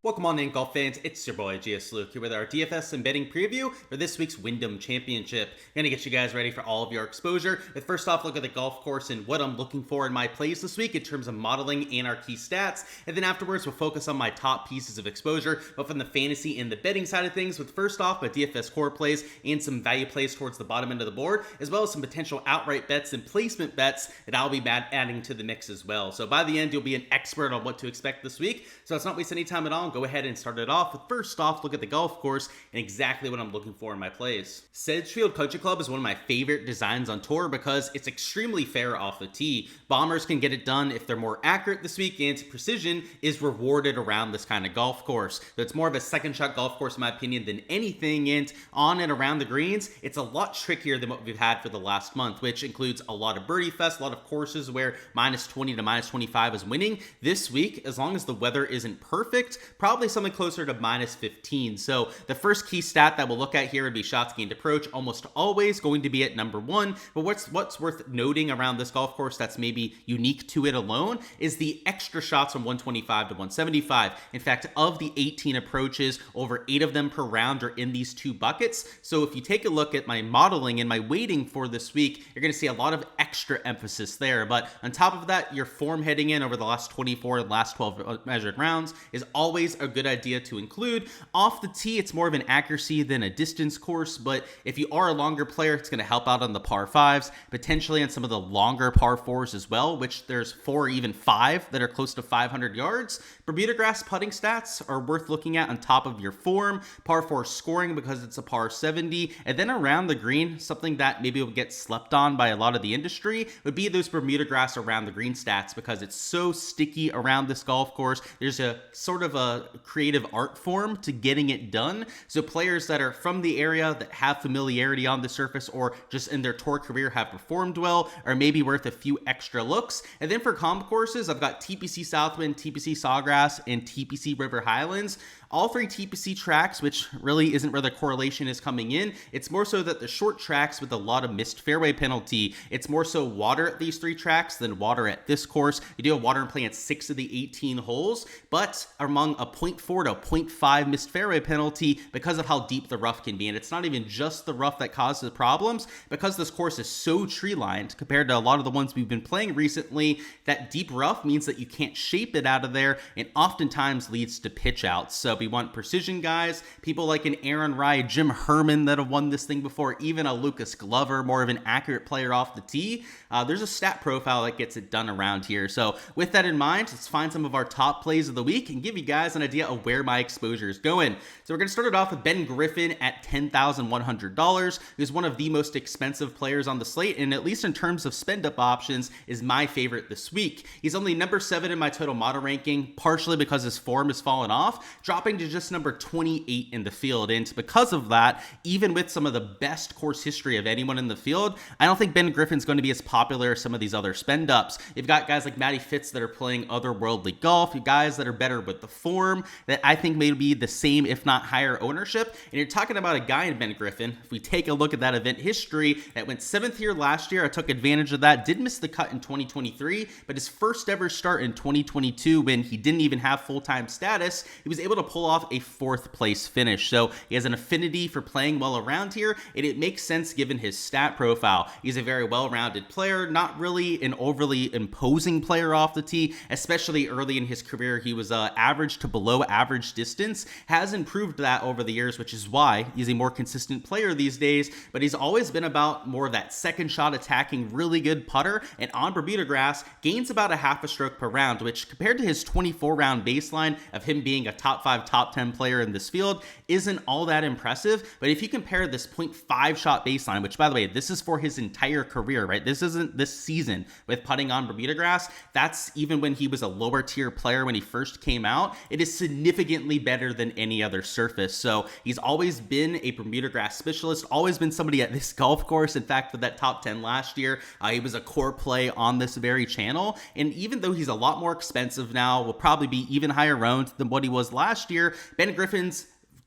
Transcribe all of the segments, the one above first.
Welcome on in, golf fans. It's your boy Gsluke here with our DFS and betting preview for this week's Wyndham Championship. Gonna get you guys ready for all of your exposure. But first off, look at the golf course and what I'm looking for in my plays this week in terms of modeling and our key stats. And then afterwards, we'll focus on my top pieces of exposure, both from the fantasy and the betting side of things. With first off, my DFS core plays and some value plays towards the bottom end of the board, as well as some potential outright bets and placement bets that I'll be adding to the mix as well. So by the end, you'll be an expert on what to expect this week. So let's not waste any time at all. Go ahead and start it off. But first off, look at the golf course and exactly what I'm looking for in my plays. Sedgefield Country Club is one of my favorite designs on tour because it's extremely fair off the tee. Bombers can get it done if they're more accurate this week, and precision is rewarded around this kind of golf course. So it's more of a second shot golf course in my opinion than anything, and on and around the greens, it's a lot trickier than what we've had for the last month, which includes a lot of birdie fest, a lot of courses where minus 20 to minus 25 is winning. This week, as long as the weather isn't perfect, probably something closer to minus 15. So the first key stat that we'll look at here would be shots gained approach, almost always going to be at number one. But what's worth noting around this golf course that's maybe unique to it alone is the extra shots from 125 to 175. In fact, of the 18 approaches, over 8 of them per round are in these two buckets. So if you take a look at my modeling and my weighting for this week, you're going to see a lot of extra emphasis there. But on top of that, your form heading in over the last 24 and last 12 measured rounds is always a good idea to include. Off the tee, it's more of an accuracy than a distance course, but if you are a longer player, it's going to help out on the par 5s, potentially on some of the longer par 4s as well, which there's 4 or even 5 that are close to 500 yards. Bermuda grass putting stats are worth looking at on top of your form. Par 4 scoring because it's a par 70, and then around the green, something that maybe will get slept on by a lot of the industry would be those Bermuda grass around the green stats, because it's so sticky around this golf course. There's a sort of a creative art form to getting it done. So players that are from the area that have familiarity on the surface or just in their tour career have performed well are maybe worth a few extra looks. And then for comp courses, I've got TPC Southwind, TPC Sawgrass, and TPC River Highlands. All 3 TPC tracks, which really isn't where the correlation is coming in. It's more so that the short tracks with a lot of missed fairway penalty, it's more so water at these 3 tracks than water at this course. You do have water and play at 6 of the 18 holes, but among a 0.4 to a 0.5 missed fairway penalty because of how deep the rough can be. And it's not even just the rough that causes problems, because this course is so tree lined compared to a lot of the ones we've been playing recently. That deep rough means that you can't shape it out of there, and oftentimes leads to pitch outs. So we want precision guys, people like an Aaron Rai, Jim Herman that have won this thing before, even a Lucas Glover, more of an accurate player off the tee. There's a stat profile that gets it done around here. So with that in mind, let's find some of our top plays of the week and give you guys an idea of where my exposure is going. So we're going to start it off with Ben Griffin at $10,100, who's one of the most expensive players on the slate, and at least in terms of spend up options is my favorite this week. He's only number 7 in my total model ranking, partially because his form has fallen off, dropping to just number 28 in the field. And because of that, even with some of the best course history of anyone in the field, I don't think Ben Griffin's going to be as popular as some of these other spend ups. You've got guys like Matty Fitz that are playing otherworldly golf, you guys that are better with the form that I think may be the same if not higher ownership. And you're talking about a guy in Ben Griffin. If we take a look at that event history, that went 7th here last year, I took advantage of that, did miss the cut in 2023, but his first ever start in 2022, when he didn't even have full-time status, he was able to pull off a 4th place finish. So he has an affinity for playing well around here, and it makes sense given his stat profile. He's a very well-rounded player, not really an overly imposing player off the tee, especially early in his career. He was average to below average distance, has improved that over the years, which is why he's a more consistent player these days, but he's always been about more of that second shot attacking, really good putter, and on Bermuda grass, gains about a half a stroke per round, which compared to his 24 round baseline of him being a top 5, top 10 player in this field isn't all that impressive. But if you compare this 0.5 shot baseline, which by the way, this is for his entire career, right? This isn't this season with putting on Bermuda grass. That's even when he was a lower tier player when he first came out. It is significantly better than any other surface. So he's always been a Bermuda grass specialist, always been somebody at this golf course. In fact, for that top 10 last year, he was a core play on this very channel. And even though he's a lot more expensive now, will probably be even higher owned than what he was last year, Ben Griffin's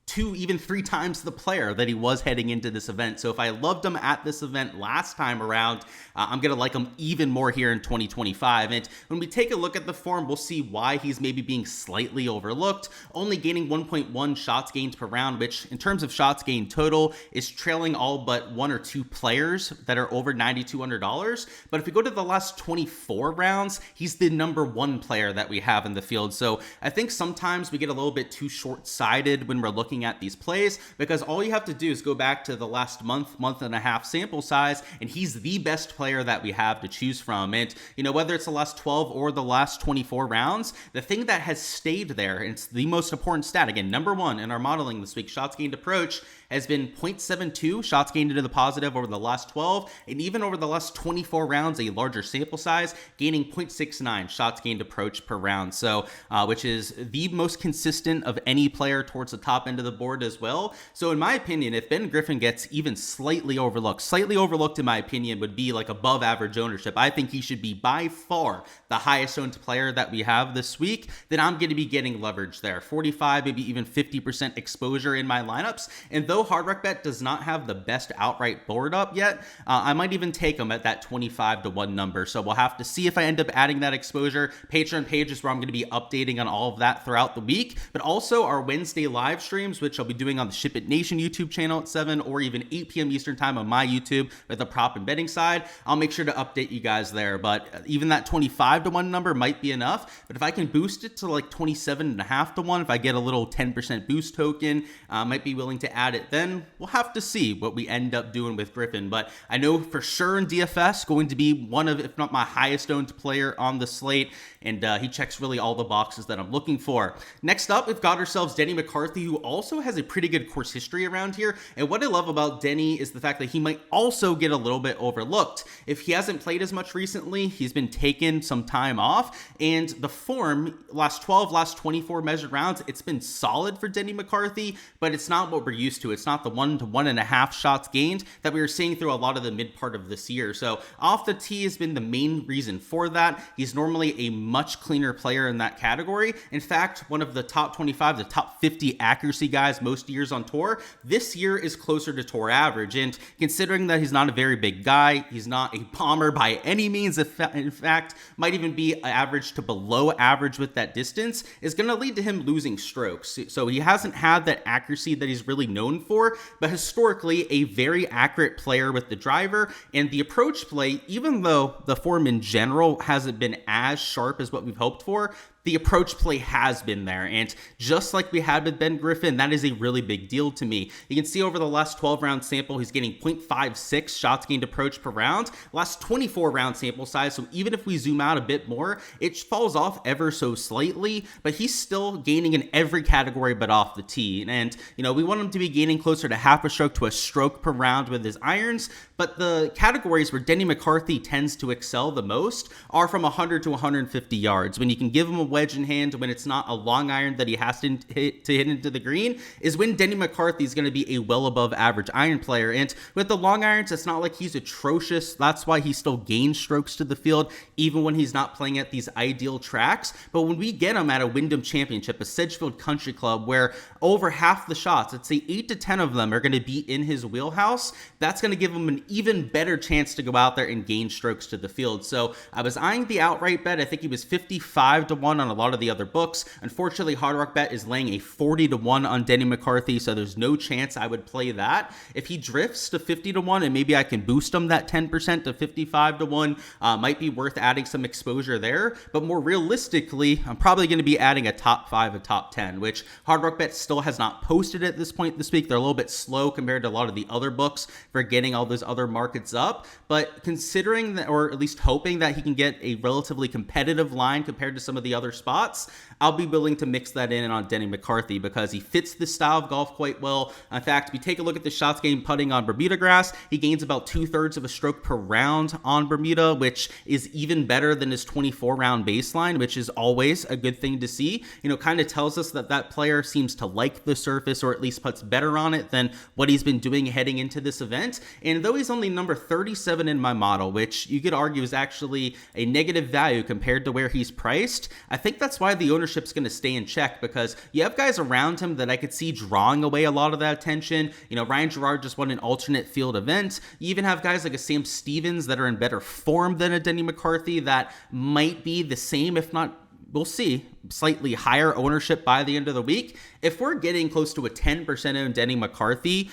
2, even 3 times the player that he was heading into this event. So if I loved him at this event last time around, I'm going to like him even more here in 2025. And when we take a look at the form, we'll see why he's maybe being slightly overlooked, only gaining 1.1 shots gained per round, which in terms of shots gained total is trailing all but 1 or 2 players that are over $9,200. But if we go to the last 24 rounds, he's the number 1 player that we have in the field. So I think sometimes we get a little bit too short-sighted when we're looking at these plays, because all you have to do is go back to the last month and a half sample size, and he's the best player that we have to choose from. And, whether it's the last 12 or the last 24 rounds, the thing that has stayed there, and it's the most important stat, again, number 1 in our modeling this week, shots gained approach, has been 0.72 shots gained into the positive over the last 12, and even over the last 24 rounds, a larger sample size, gaining 0.69 shots gained approach per round. So, which is the most consistent of any player towards the top end of the board as well. So in my opinion, if Ben Griffin gets even slightly overlooked in my opinion would be like above average ownership. I think he should be by far the highest owned player that we have this week. Then I'm going to be getting leverage there, 45, maybe even 50% exposure in my lineups. And though Hard Rock Bet does not have the best outright board up yet, I might even take him at that 25-1 number. So we'll have to see if I end up adding that exposure. Patreon page is where I'm going to be updating on all of that throughout the week, but also our Wednesday live streams, which I'll be doing on the Ship It Nation YouTube channel at 7 or even 8 p.m. Eastern time on my YouTube with the prop and betting side. I'll make sure to update you guys there, but even that 25-1 number might be enough. But if I can boost it to like 27.5-1, if I get a little 10% boost token, I might be willing to add it. Then we'll have to see what we end up doing with Griffin. But I know for sure in DFS, going to be one of, if not my highest owned player on the slate, and he checks really all the boxes that I'm looking for. Next up, we've got ourselves Denny McCarthy, who also has a pretty good course history around here. And what I love about Denny is the fact that he might also get a little bit overlooked. If he hasn't played as much recently, he's been taking some time off, and the form, last 12, last 24 measured rounds, it's been solid for Denny McCarthy, but it's not what we're used to. It's not the 1 to 1.5 shots gained that we were seeing through a lot of the mid part of this year. So off the tee has been the main reason for that. He's normally a much cleaner player in that category. In fact, one of the top 25, the top 50 accuracy guys most years on tour, this year is closer to tour average. And considering that he's not a very big guy, he's not a bomber by any means, in fact, might even be average to below average with that distance, is going to lead to him losing strokes. So he hasn't had that accuracy that he's really known for, but historically a very accurate player with the driver and the approach play. Even though the form in general hasn't been as sharp as what we've hoped for, the approach play has been there. And just like we had with Ben Griffin, that is a really big deal to me. You can see over the last 12 round sample, he's getting 0.56 shots gained approach per round. Last 24 round sample size, so even if we zoom out a bit more, it falls off ever so slightly, but he's still gaining in every category but off the tee. And, we want him to be gaining closer to half a stroke to a stroke per round with his irons, but the categories where Denny McCarthy tends to excel the most are from 100 to 150 yards. When you can give him a wedge in hand, when it's not a long iron that he has to hit into the green, is when Denny McCarthy is going to be a well above average iron player. And with the long irons, it's not like he's atrocious. That's why he still gains strokes to the field, even when he's not playing at these ideal tracks. But when we get him at a Wyndham Championship, a Sedgefield country club, where over half the shots, let's say 8 to 10 of them, are going to be in his wheelhouse, that's going to give him an even better chance to go out there and gain strokes to the field. So I was eyeing the outright bet. I think he was 55-1 on a lot of the other books. Unfortunately, Hard Rock Bet is laying a 40-1 on Denny McCarthy, so there's no chance I would play that. If he drifts to 50-1, and maybe I can boost him that 10% to 55-1, might be worth adding some exposure there. But more realistically, I'm probably going to be adding a top 5, a top 10, which Hard Rock Bet still has not posted at this point this week. They're a little bit slow compared to a lot of the other books for getting all those other markets up. But considering that, or at least hoping that he can get a relatively competitive line compared to some of the other spots, I'll be willing to mix that in on Denny McCarthy because he fits this style of golf quite well. In fact, if you take a look at the shots gained putting on Bermuda grass, he gains about 2/3 of a stroke per round on Bermuda, which is even better than his 24-round baseline, which is always a good thing to see. Kind of tells us that that player seems to like the surface, or at least puts better on it than what he's been doing heading into this event. And though he's only number 37 in my model, which you could argue is actually a negative value compared to where he's priced, I think that's why the ownership's going to stay in check, because you have guys around him that I could see drawing away a lot of that attention. Ryan Gerard just won an alternate field event. You even have guys like a Sam Stevens that are in better form than a Denny McCarthy that might be the same, if not, we'll see, slightly higher ownership by the end of the week. If we're getting close to a 10% owned Denny McCarthy,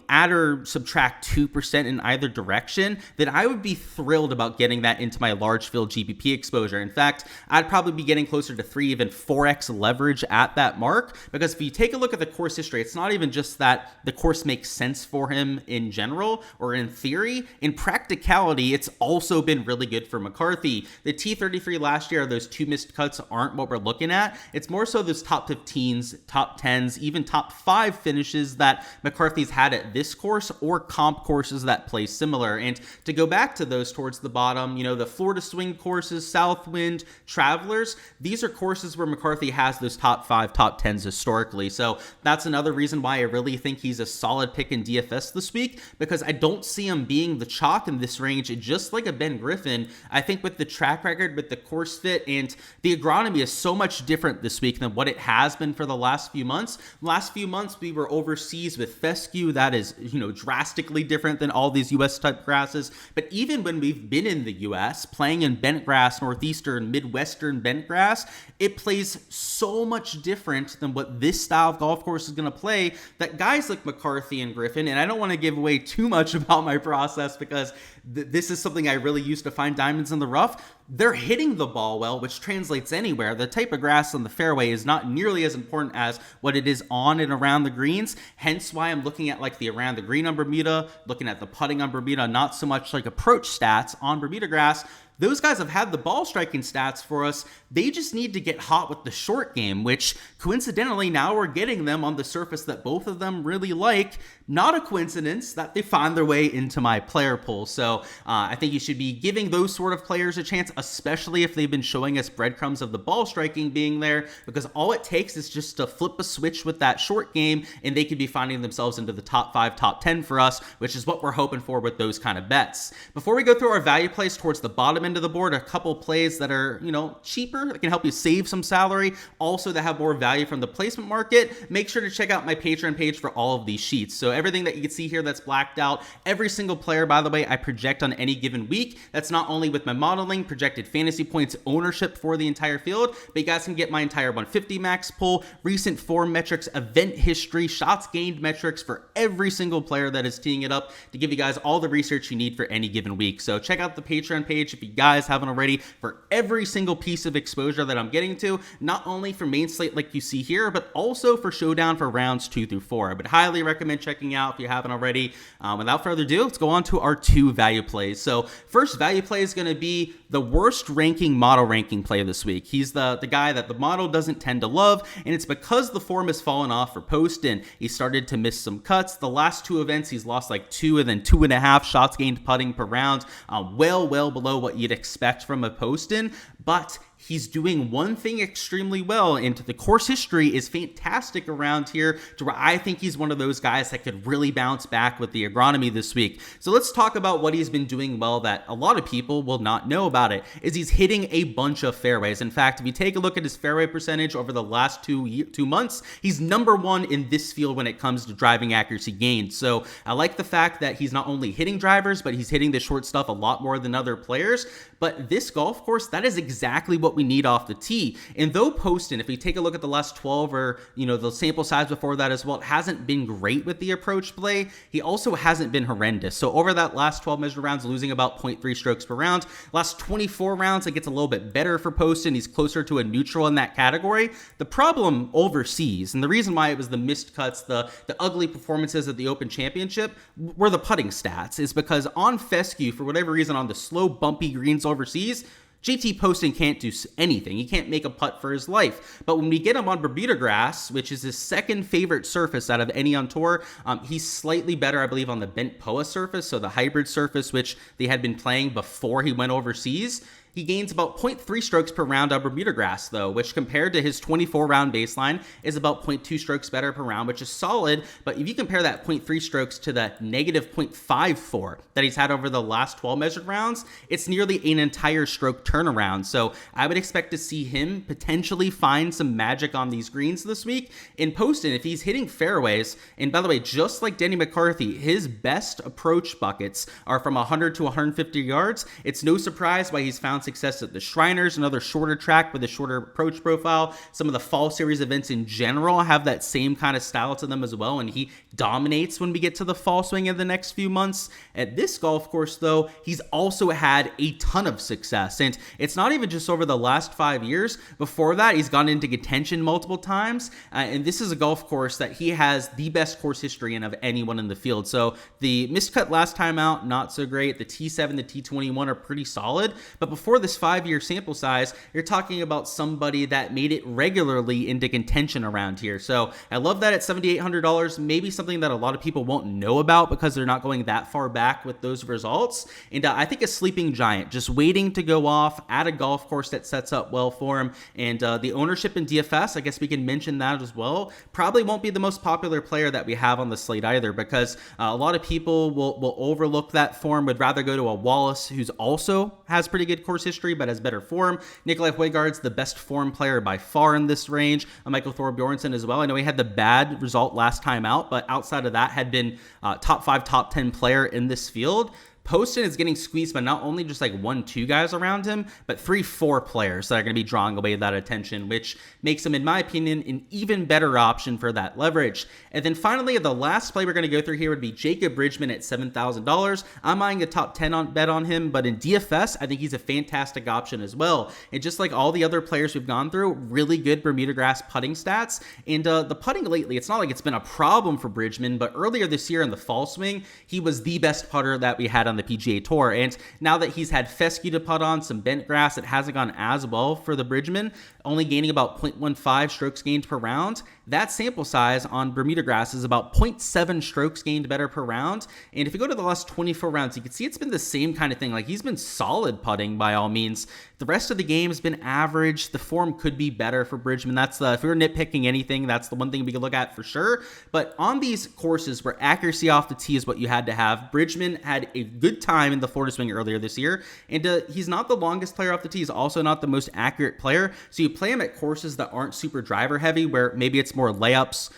add or subtract 2% in either direction, then I would be thrilled about getting that into my large field GPP exposure. In fact, I'd probably be getting closer to 3, even 4x leverage at that mark, because if you take a look at the course history, it's not even just that the course makes sense for him in general or in theory. In practicality, it's also been really good for McCarthy. The T33 last year, those 2 missed cuts aren't what we're looking at. It's more so those top 15s, top 10s, even top 5 finishes that McCarthy's had at this course or comp courses that play similar. And to go back to those towards the bottom, the Florida Swing courses, Southwind, Travelers, these are courses where McCarthy has those top 5, top 10s historically. So that's another reason why I really think he's a solid pick in DFS this week, because I don't see him being the chalk in this range, just like a Ben Griffin. I think with the track record, with the course fit, and the agronomy is so much different this week than what it has been for the last few months. Last few months, we were overseas with fescue. That is, drastically different than all these U.S. type grasses. But even when we've been in the U.S., playing in bent grass, northeastern, midwestern bent grass, it plays so much different than what this style of golf course is going to play, that guys like McCarthy and Griffin, and I don't want to give away too much about my process because this is something I really use to find diamonds in the rough, they're hitting the ball well, which translates anywhere. The type of grass on the fairway is not nearly as important as what it is on and around the greens, hence why I'm looking at like the around the green on Bermuda, looking at the putting on Bermuda, not so much like approach stats on Bermuda grass. Those guys have had the ball striking stats for us. They just need to get hot with the short game, which coincidentally now we're getting them on the surface that both of them really like. Not a coincidence that they find their way into my player pool. So I think you should be giving those sort of players a chance, especially if they've been showing us breadcrumbs of the ball striking being there, because all it takes is just to flip a switch with that short game and they could be finding themselves into the top 5, top 10 for us, which is what we're hoping for with those kind of bets. Before we go through our value plays towards the bottom end of the board, a couple plays that are, cheaper, that can help you save some salary, also that have more value from the placement market. Make sure to check out my Patreon page for all of these sheets. So everything that you can see here that's blacked out, every single player, by the way, I project on any given week. That's not only with my modeling, projected fantasy points, ownership for the entire field, but you guys can get my entire 150 max pool, recent form metrics, event history, shots gained metrics for every single player that is teeing it up to give you guys all the research you need for any given week. So check out the Patreon page if you guys haven't already for every single piece of exposure that I'm getting to, not only for main slate like you see here, but also for showdown for rounds 2 through 4. I would highly recommend checking out if you haven't already. Without further ado, let's go on to our 2 value plays. So first value play is going to be the worst ranking model ranking play this week. He's the guy that the model doesn't tend to love, and it's because the form has fallen off for Poston. He started to miss some cuts. The last 2 events, he's lost like 2 and then 2.5 shots gained putting per round, well below what you'd expect from a Poston, but he's doing one thing extremely well, and the course history is fantastic around here to where I think he's one of those guys that could really bounce back with the agronomy this week. So let's talk about what he's been doing well that a lot of people will not know about it, is he's hitting a bunch of fairways. In fact, if you take a look at his fairway percentage over the last 2 months, he's number 1 in this field when it comes to driving accuracy gains. So I like the fact that he's not only hitting drivers, but he's hitting the short stuff a lot more than other players. But this golf course, that is exactly what we need off the tee. And though Poston, if we take a look at the last 12 or, the sample size before that as well, it hasn't been great with the approach play, he also hasn't been horrendous. So over that last 12 measured rounds, losing about 0.3 strokes per round. Last 24 rounds, it gets a little bit better for Poston. He's closer to a neutral in that category. The problem overseas, and the reason why it was the missed cuts, the ugly performances at the Open Championship, were the putting stats, is because on fescue, for whatever reason, on the slow, bumpy greens overseas, JT Poston can't do anything. He can't make a putt for his life. But when we get him on Bermuda grass, which is his second favorite surface out of any on tour, he's slightly better, I believe, on the bent POA surface, so the hybrid surface, which they had been playing before he went overseas. He gains about 0.3 strokes per round on Bermuda grass, though, which compared to his 24-round baseline is about 0.2 strokes better per round, which is solid. But if you compare that 0.3 strokes to the negative 0.54 that he's had over the last 12 measured rounds, it's nearly an entire stroke turnaround. So I would expect to see him potentially find some magic on these greens this week. In Poston, if he's hitting fairways, and by the way, just like Denny McCarthy, his best approach buckets are from 100 to 150 yards. It's no surprise why he's found success at the Shriners, another shorter track with a shorter approach profile. Some of the fall series events in general have that same kind of style to them as well, and he dominates when we get to the fall swing in the next few months. At this golf course, though, he's also had a ton of success, and it's not even just over the last 5 years. Before that, he's gone into contention multiple times, and this is a golf course that he has the best course history in of anyone in the field. So the miscut last time out, not so great. The T7, the T21 are pretty solid, but before this 5-year sample size, you're talking about somebody that made it regularly into contention around here. So I love that at $7,800, maybe something that a lot of people won't know about because they're not going that far back with those results. And I think a sleeping giant, just waiting to go off at a golf course that sets up well for him. And the ownership in DFS, I guess we can mention that as well, probably won't be the most popular player that we have on the slate either, because a lot of people will overlook that form, would rather go to a Wallace, who's also has pretty good course history but has better form. Nikolai Højgaard's the best form player by far in this range. Michael Thorbjornsen as well. I know he had the bad result last time out, but outside of that had been top 5, top 10 player in this field. Poston is getting squeezed by not only just like 1-2 guys around him, but 3-4 players that are going to be drawing away that attention, which makes him, in my opinion, an even better option for that leverage. And then finally, the last play we're going to go through here would be Jacob Bridgeman at $7,000. I'm eyeing a top 10 bet on him, but in DFS, I think he's a fantastic option as well. And just like all the other players we've gone through, really good Bermuda grass putting stats. And the putting lately, it's not like it's been a problem for Bridgeman, but earlier this year in the fall swing, he was the best putter that we had on the PGA Tour. And now that he's had fescue to putt on, some bent grass, it hasn't gone as well for the Bridgeman, only gaining about 0.15 strokes gained per round. That sample size on Bermuda grass is about 0.7 strokes gained better per round. And if you go to the last 24 rounds, you can see it's been the same kind of thing. Like, he's been solid putting by all means. The rest of the game has been average. The form could be better for Bridgeman. That's if we were nitpicking anything, that's the one thing we could look at for sure. But on these courses where accuracy off the tee is what you had to have, Bridgeman had a good time in the Florida swing earlier this year. And he's not the longest player off the tee. He's also not the most accurate player. So you play him at courses that aren't super driver heavy, where maybe it's more layups,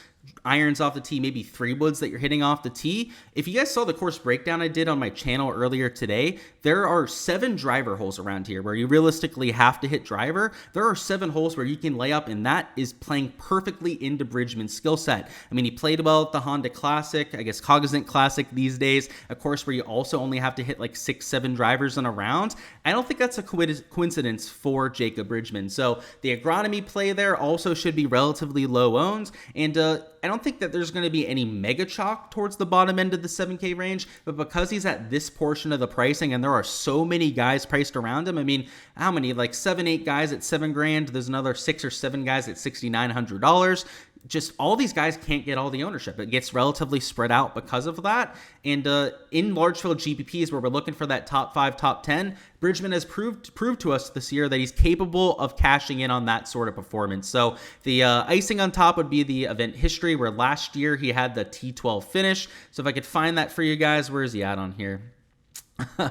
irons off the tee, maybe 3-woods that you're hitting off the tee. If you guys saw the course breakdown I did on my channel earlier today, there are 7 driver holes around here where you realistically have to hit driver. There are 7 holes where you can lay up, and that is playing perfectly into Bridgman's skill set. I mean, he played well at the Honda Classic, I guess Cognizant Classic these days, a course where you also only have to hit like 6-7 drivers in a round. I don't think that's a coincidence for Jacob Bridgman. So the agronomy play there also should be relatively low owned, and I don't think that there's going to be any mega chalk towards the bottom end of the 7K range, but because he's at this portion of the pricing and there are so many guys priced around him, I mean, how many? Like 7-8 guys at $7,000. There's another 6 or 7 guys at $6,900. Just all these guys can't get all the ownership. It gets relatively spread out because of that. And in large field GPPs where we're looking for that top 5, top 10, Bridgman has proved to us this year that he's capable of cashing in on that sort of performance. So the icing on top would be the event history, where last year he had the T12 finish. So if I could find that for you guys, where is he at on here?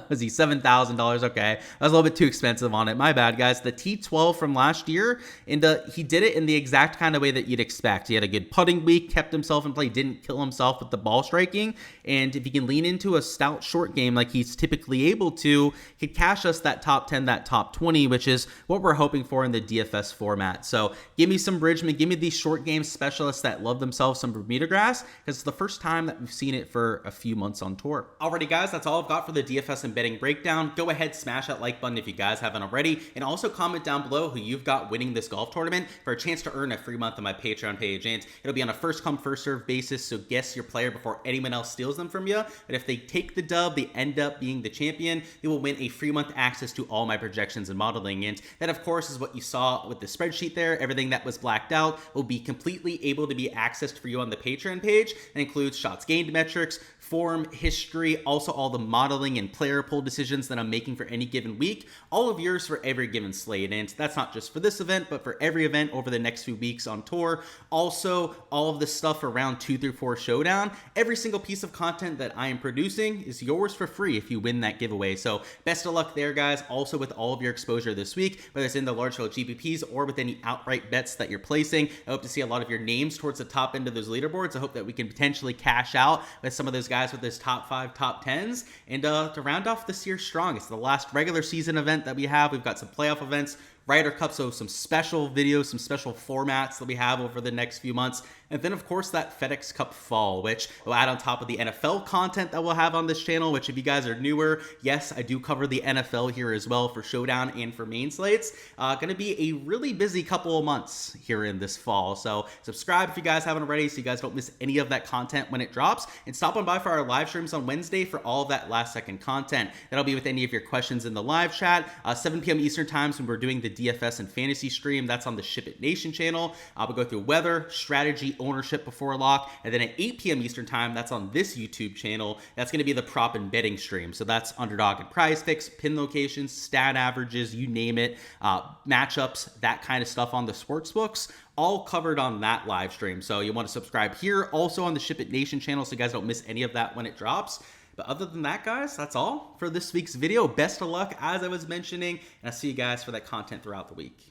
Was he $7,000? Okay, I was a little bit too expensive on it. My bad, guys. The T12 from last year, and he did it in the exact kind of way that you'd expect. He had a good putting week, kept himself in play, didn't kill himself with the ball striking, and if he can lean into a stout short game like he's typically able to, he could cash us that top 10, that top 20, which is what we're hoping for in the DFS format. So give me some Bridgman, give me these short game specialists that love themselves some Bermuda grass, because it's the first time that we've seen it for a few months on tour. Alrighty, guys, that's all I've got for the DFS and betting breakdown. Go ahead, smash that like button if you guys haven't already, and also comment down below who you've got winning this golf tournament for a chance to earn a free month on my Patreon page. And it'll be on a first come first serve basis, so guess your player before anyone else steals them from you. But if they take the dub, they end up being the champion, you will win a free month access to all my projections and modeling. And that, of course, is what you saw with the spreadsheet there. Everything that was blacked out will be completely able to be accessed for you on the Patreon page. It includes shots gained metrics, form, history, also all the modeling and and player pool decisions that I'm making for any given week, all of yours for every given slate. And that's not just for this event, but for every event over the next few weeks on tour. Also, all of the stuff for round 2 through 4 showdown, every single piece of content that I am producing is yours for free if you win that giveaway. So best of luck there, guys. Also with all of your exposure this week, whether it's in the large scale GPPs or with any outright bets that you're placing. I hope to see a lot of your names towards the top end of those leaderboards. I hope that we can potentially cash out with some of those guys with those top 5, top 10s. And to round off this year strong, it's the last regular season event that we have. We've got some playoff events, Ryder Cup, so some special videos, some special formats that we have over the next few months. And then, of course, that FedEx Cup fall, which will add on top of the NFL content that we'll have on this channel, which if you guys are newer, yes, I do cover the NFL here as well for Showdown and for main slates. Going to be a really busy couple of months here in this fall. So subscribe if you guys haven't already so you guys don't miss any of that content when it drops. And stop on by for our live streams on Wednesday for all of that last second content. That'll be with any of your questions in the live chat. 7 p.m. Eastern times when we're doing the DFS and fantasy stream. That's on the Ship It Nation channel. We'll go through weather, strategy, ownership before lock, and then at 8 p.m. Eastern time, that's on this YouTube channel. That's going to be the prop and betting stream. So that's underdog and prize picks, pin locations, stat averages, you name it, matchups, that kind of stuff on the sports books, all covered on that live stream. So you want to subscribe here, also on the Ship It Nation channel, so you guys don't miss any of that when it drops. But other than that, guys, that's all for this week's video. Best of luck, as I was mentioning, and I'll see you guys for that content throughout the week.